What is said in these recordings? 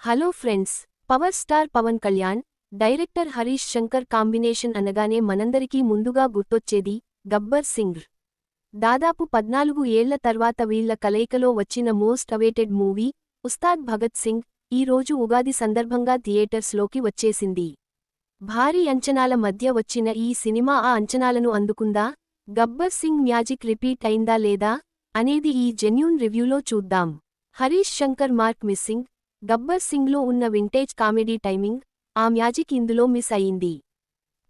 Hello friends, power star Pawan Kalyan, director Harish Shankar combination అనగానే మనందరికీ ముందుగా గుర్తొచ్చేది గబ్బర్ సింగ్. దాదాపు 14 ఏళ్ల తర్వాత వీళ్ల కలయికలో వచ్చిన most awaited movie Ustaad Bhagat Singh ఈ రోజు ఉగాది సందర్భంగా థియేటర్స్లోకి వచ్చేసింది. భారీ అంచనాల మధ్య వచ్చిన ఈ సినిమా ఆ అంచనాలను అందుకుందా? గబ్బర్ సింగ్ మ్యాజిక్ రిపీట్ అయిందా లేదా అనేది ఈ జెన్యూన్ రివ్యూలో చూద్దాం. Harish Shankar mark missing. గబ్బర్ సింగ్లో ఉన్న వింటేజ్ కామెడీ టైమింగ్, ఆ మ్యాజిక్ ఇందులో మిస్ అయింది.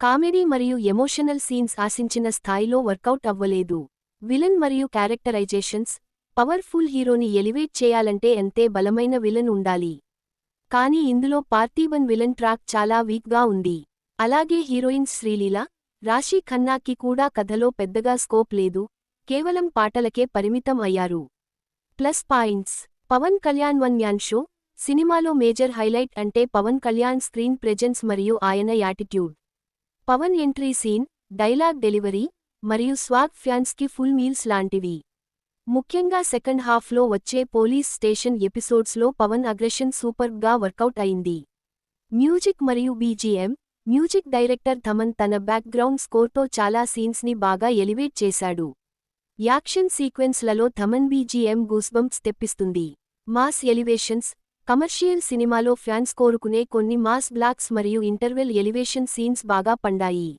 కామెడీ మరియు ఎమోషనల్ సీన్స్ ఆశించిన స్థాయిలో వర్కౌట్ అవ్వలేదు. విలన్ మరియు క్యారెక్టరైజేషన్స్, పవర్ఫుల్ హీరోని ఎలివేట్ చేయాలంటే ఎంతే బలమైన విలన్ ఉండాలి. కానీ ఇందులో పార్థిబన్ విలన్ ట్రాక్ చాలా వీక్గా ఉంది. అలాగే హీరోయిన్స్ శ్రీలీల, రాశీ ఖన్నాకి కూడా కథలో పెద్దగా స్కోప్ లేదు, కేవలం పాటలకే పరిమితం అయ్యారు. Plus points: Pawan Kalyan one man show. సినిమాలో మేజర్ హైలైట్ అంటే పవన్ కళ్యాణ్ స్క్రీన్ ప్రెజెన్స్ మరియు ఆయన attitude. Pawan entry scene, dialogue delivery, మరియు స్వాగ్ ఫ్యాన్స్కి ఫుల్ మీల్స్ లాంటివి. ముఖ్యంగా సెకండ్ హాఫ్లో వచ్చే పోలీస్ స్టేషన్ ఎపిసోడ్స్లో పవన్ అగ్రెషన్ సూపర్బ్గా వర్కౌట్ అయింది. మ్యూజిక్ మరియు బీజీఎం. మ్యూజిక్ డైరెక్టర్ థమన్ తన బ్యాక్గ్రౌండ్ స్కోర్తో చాలా సీన్స్ని బాగా ఎలివేట్ చేశాడు. యాక్షన్ సీక్వెన్స్లలో థమన్ బీజీఎం గూస్బంప్స్ తెప్పిస్తుంది. Mass elevations. కమర్షియల్ సినిమాలో ఫ్యాన్స్ కోరుకునే కొన్ని మాస్ బ్లాక్స్ మరియు ఇంటర్వెల్ ఎలివేషన్ సీన్స్ బాగా పండాయి.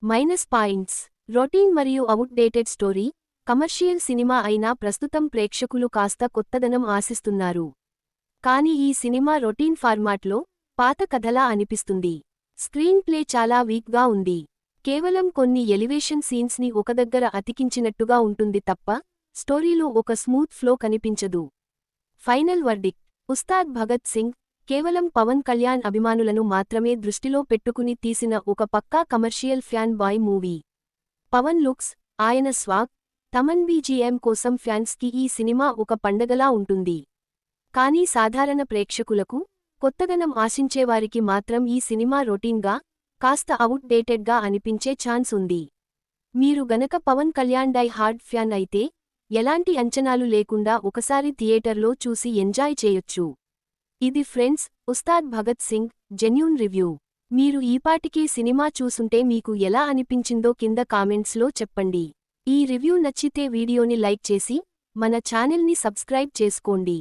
మైనస్ పాయింట్స్: రొటీన్ మరియు అవుట్డేటెడ్ స్టోరీ. కమర్షియల్ సినిమా అయినా ప్రస్తుతం ప్రేక్షకులు కాస్త కొత్తదనం ఆశిస్తున్నారు. కానీ ఈ సినిమా రొటీన్ ఫార్మాట్లో పాత కథలా అనిపిస్తుంది. స్క్రీన్ ప్లే చాలా వీక్గా ఉంది. కేవలం కొన్ని ఎలివేషన్ సీన్స్ని ఒక దగ్గర అతికించినట్టుగా ఉంటుంది తప్ప స్టోరీలో ఒక స్మూత్ ఫ్లో కనిపించదు. ఫైనల్ వర్డిక్ట్: ఉస్తాద్ భగత్ సింగ్ కేవలం పవన్ కళ్యాణ్ అభిమానులను మాత్రమే దృష్టిలో పెట్టుకుని తీసిన ఒక పక్కా commercial fan boy movie. Pawan looks, ఆయన స్వాగ్, థమన్ బీజీఎం కోసం ఫ్యాన్స్కి ఈ సినిమా ఒక పండగలా ఉంటుంది. కానీ సాధారణ ప్రేక్షకులకు, కొత్తదనం ఆశించేవారికి మాత్రం ఈ సినిమా రొటీన్గా, కాస్త అవుట్ డేటెడ్గా అనిపించే ఛాన్స్ ఉంది. మీరు గనక Pawan Kalyan die hard fan అయితే ఎలాంటి అంచనాలు లేకుండా ఒకసారి థియేటర్లో చూసి ఎంజాయ్ చేయొచ్చు. ఇది friends, Ustaad Bhagat Singh genuine review. మీరు ఈపాటికే సినిమా చూసుంటే మీకు ఎలా అనిపించిందో కింద కామెంట్స్లో చెప్పండి. ఈ రివ్యూ నచ్చితే వీడియోని లైక్ చేసి మన ఛానల్ని సబ్స్క్రైబ్ చేసుకోండి.